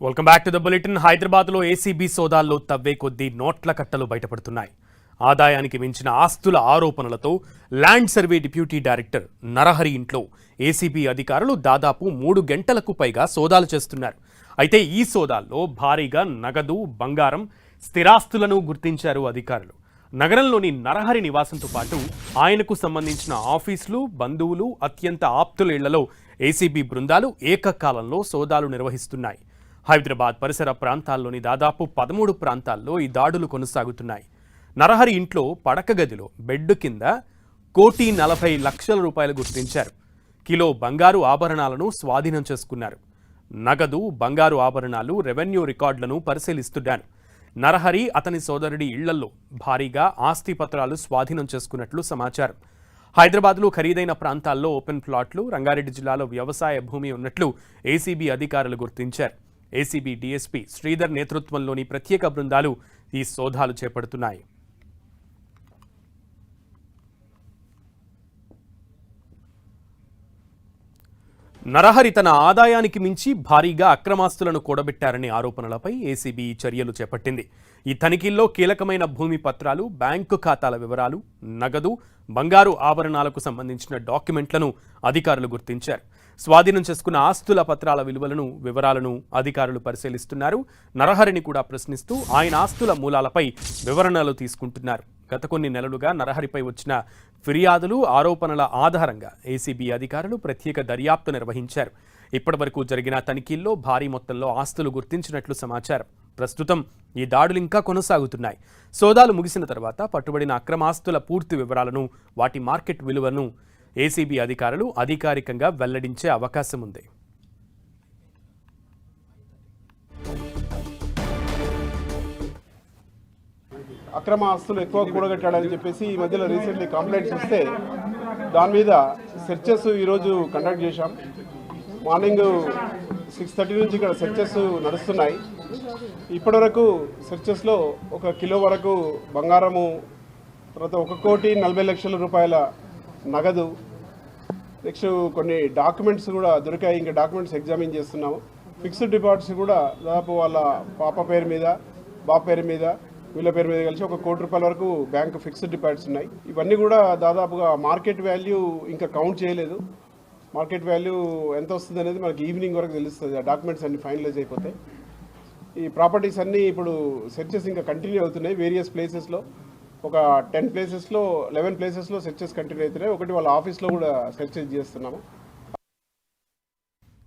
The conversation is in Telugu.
Welcome back to the bulletin. హైదరాబాద్లో ఏసీబీ సోదాల్లో తవ్వే కొద్దీ నోట్ల కట్టలు బయటపడుతున్నాయి. ఆదాయానికి మించిన ఆస్తుల ఆరోపణలతో land survey deputy director Narahari ఇంట్లో ఏసీబీ అధికారులు దాదాపు 3 గంటలకు పైగా సోదాలు చేస్తున్నారు. అయితే ఈ సోదాల్లో భారీగా నగదు, బంగారం, స్థిరాస్తులను గుర్తించారు అధికారులు. నగరంలోని నరహరి నివాసంతో పాటు ఆయనకు సంబంధించిన ఆఫీసులు, బంధువులు, అత్యంత ఆప్తుల ఇళ్లలో ఏసీబీ బృందాలు ఏకకాలంలో సోదాలు నిర్వహిస్తున్నాయి. హైదరాబాద్ పరిసర ప్రాంతాల్లోని దాదాపు 13 ప్రాంతాల్లో ఈ దాడులు కొనసాగుతున్నాయి. నరహరి ఇంట్లో పడక గదిలో బెడ్ కింద 1,40,00,000 రూపాయలు గుర్తించారు. కిలో బంగారు ఆభరణాలను స్వాధీనం చేసుకున్నారు. నగదు, బంగారు ఆభరణాలు, రెవెన్యూ రికార్డులను పరిశీలిస్తున్నారు. నరహరి, అతని సోదరుడి ఇళ్లలో భారీగా ఆస్తి పత్రాలు స్వాధీనం చేసుకున్నట్లు సమాచారం. హైదరాబాద్లో ఖరీదైన ప్రాంతాల్లో ఓపెన్ ప్లాట్లు, రంగారెడ్డి జిల్లాలో వ్యవసాయ భూమి ఉన్నట్లు ఏసీబీ అధికారులు గుర్తించారు. ఏసీబీ డీఎస్పీ శ్రీధర్ నేతృత్వంలోని ప్రత్యేక బృందాలు ఈ సోదాలు చేపడుతున్నాయి. నరహరి తన ఆదాయానికి మించి భారీగా అక్రమాస్తులను కూడబెట్టారనే ఆరోపణలపై ఏసీబీ చర్యలు చేపట్టింది. ఈ తనిఖీల్లో కీలకమైన భూమి పత్రాలు, బ్యాంకు ఖాతాల వివరాలు, నగదు, బంగారు ఆభరణాలకు సంబంధించిన డాక్యుమెంట్లను అధికారులు గుర్తించారు. స్వాధీనం చేసుకున్న ఆస్తుల పత్రాల వివరాలను అధికారులు పరిశీలిస్తున్నారు. నరహరిని కూడా ప్రశ్నిస్తూ ఆయన ఆస్తుల మూలాలపై వివరణలు తీసుకుంటున్నారు. గత కొన్ని నెలలుగా నరహరిపై వచ్చిన ఫిర్యాదులు, ఆరోపణల ఆధారంగా ఏసీబీ అధికారులు ప్రత్యేక దర్యాప్తు నిర్వహించారు. ఇప్పటివరకు జరిగిన తనిఖీల్లో భారీ మొత్తంలో ఆస్తులు గుర్తించినట్లు సమాచారం. ప్రస్తుతం ఈ దాడులు ఇంకా కొనసాగుతున్నాయి. సోదాలు ముగిసిన తర్వాత పట్టుబడిన అక్రమాస్తుల పూర్తి వివరాలను, వాటి మార్కెట్ విలువను ఏసీబీ అధికారులు అధికారికంగా వెల్లడించే అవకాశం ఉంది. అక్రమ ఆస్తులు ఎక్కువ కూడగట్టాడని చెప్పేసి ఈ మధ్యలో రీసెంట్లీ కంప్లైంట్స్ వస్తే దాని మీద సెర్చెస్ ఈరోజు కండక్ట్ చేశాం. మార్నింగ్ 6:30 నుంచి ఇక్కడ సెర్చెస్ నడుస్తున్నాయి. ఇప్పటివరకు సెర్చెస్లో 1 కిలో వరకు బంగారము, తర్వాత 1,40,00,000 రూపాయల నగదు, నెక్స్ట్ కొన్ని డాక్యుమెంట్స్ కూడా దొరికాయి. ఇంకా డాక్యుమెంట్స్ ఎగ్జామిన్ చేస్తున్నాము. ఫిక్స్డ్ డిపాజిట్స్ కూడా దాదాపు వాళ్ళ పాప పేరు మీద, బాబు పేరు మీద, వీళ్ళ పేరు మీద కలిసి 1 కోటి రూపాయల వరకు బ్యాంక్ ఫిక్స్డ్ డిపాజిట్స్ ఉన్నాయి. ఇవన్నీ కూడా దాదాపుగా మార్కెట్ వాల్యూ ఇంకా కౌంట్ చేయలేదు. మార్కెట్ వాల్యూ ఎంత వస్తుంది అనేది మనకి ఈవినింగ్ వరకు తెలుస్తుంది. ఆ డాక్యుమెంట్స్ అన్ని ఫైనలైజ్ అయిపోతాయి. ఈ ప్రాపర్టీస్ అన్నీ ఇప్పుడు సెర్చెస్ ఇంకా కంటిన్యూ అవుతున్నాయి. వేరియస్ ప్లేసెస్లో ఒక 10 ప్లేసెస్లో 11 ప్లేసెస్లో సెర్చెస్ కంటిన్యూ అవుతున్నాయి. ఒకటి వాళ్ళ ఆఫీస్లో కూడా సెర్చెస్ చేస్తున్నాము.